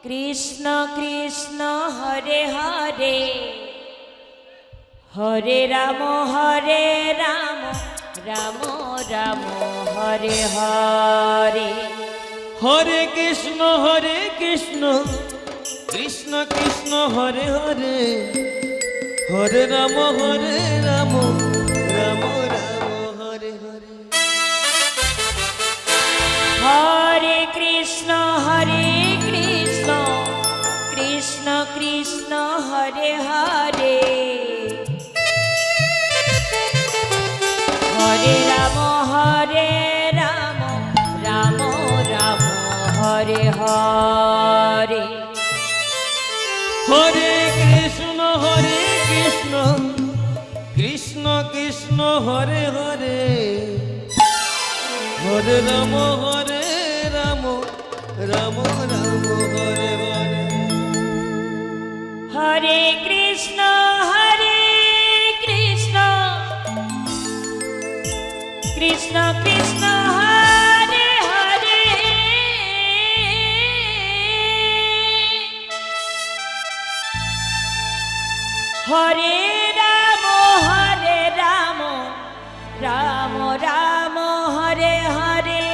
Krishna Krishna Hare Hare Hare Ram Ram Ram Hare Hare. Hare Krishna Krishna Krishna Hare Hare Hare Ram Ram Ram Hare Hare. Hare Krishna Krishna Krishna Hare Hare Hare Ram Ram Ram Hare Hare. Hare Krishna Krishna Krishna Hare Hare Hare Ram Ram Ram Hare Hare. Hare Krishna Krishna Krishna Hare Hare Hare Ram Ram Ram Hare Hare.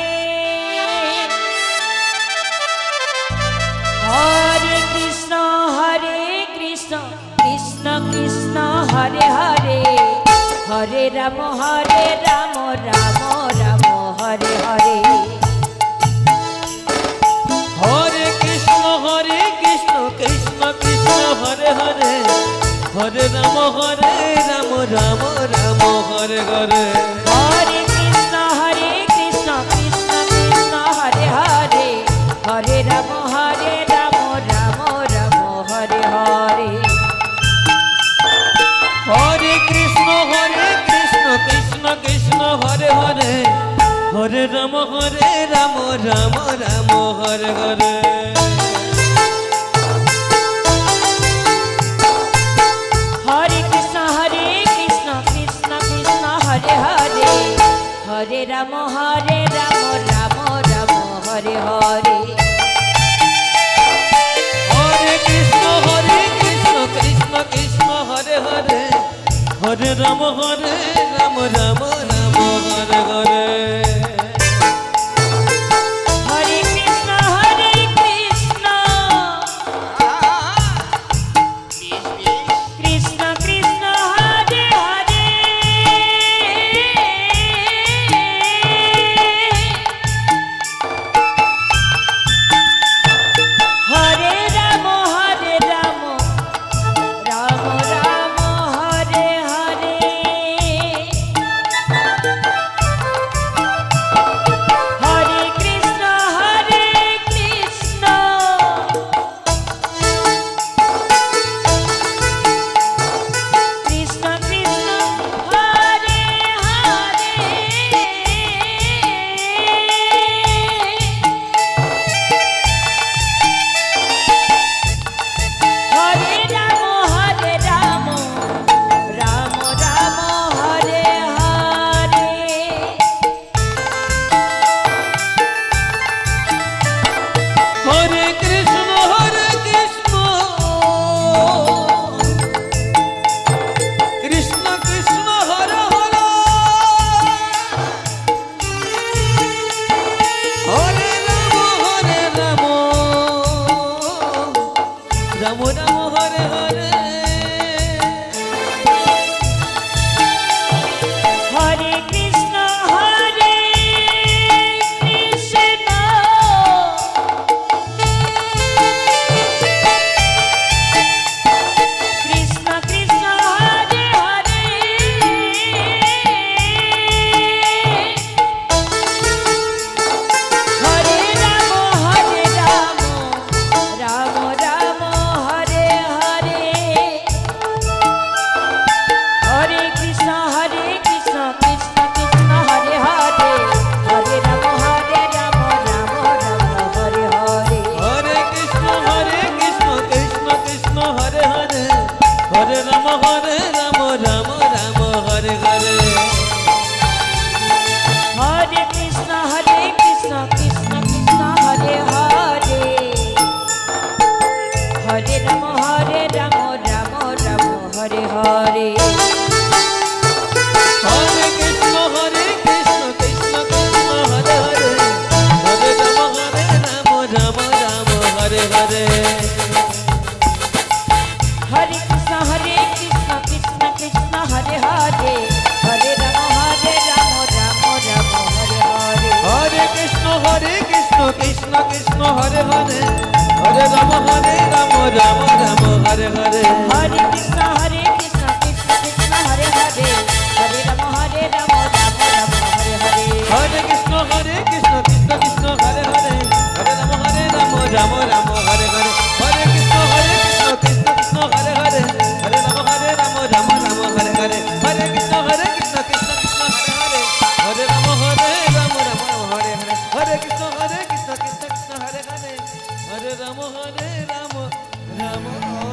Hare Krishna Krishna Krishna Hare Hare Hare Ram Ram Ram Hare Hare. Hare Krishna Krishna Krishna Hare Hare Hare Ram Ram Ram Hare Hare. Hare Krishna Krishna Krishna Hare Hare Hare Ram Ram Ram Hare Hare. Hare Krishna Krishna Krishna Hare Hare Hare Ram Ram Ram Hare Hare. Hare Krishna Krishna Krishna Hare Hare Hare Ram Ram Ram Hare Hare. Hare Krishna Krishna Krishna Hare Hare Hare Ram Ram Ram Hare Hare. Hare Krishna Krishna Krishna Hare Hare Hare Ram Ram Ram Hare Hare. Krishna Krishna Hare Hare Hare Ram Ram Ram Hare Hare Hare Krishna Krishna Krishna Hare Hare Hare Ram Ram Ram Hare Hare Hare Krishna Krishna Krishna Hare Hare Hare Ram Ram Ram Hare Hare Hare Krishna Krishna Krishna Hare Hare Hare Ram Ram Ram Hare Hare Hare Krishna Krishna Krishna Hare Hare Hare Ram Ram Hare Hare Hare Krishna Krishna Krishna Hare Hare Hare Ram Ram Ram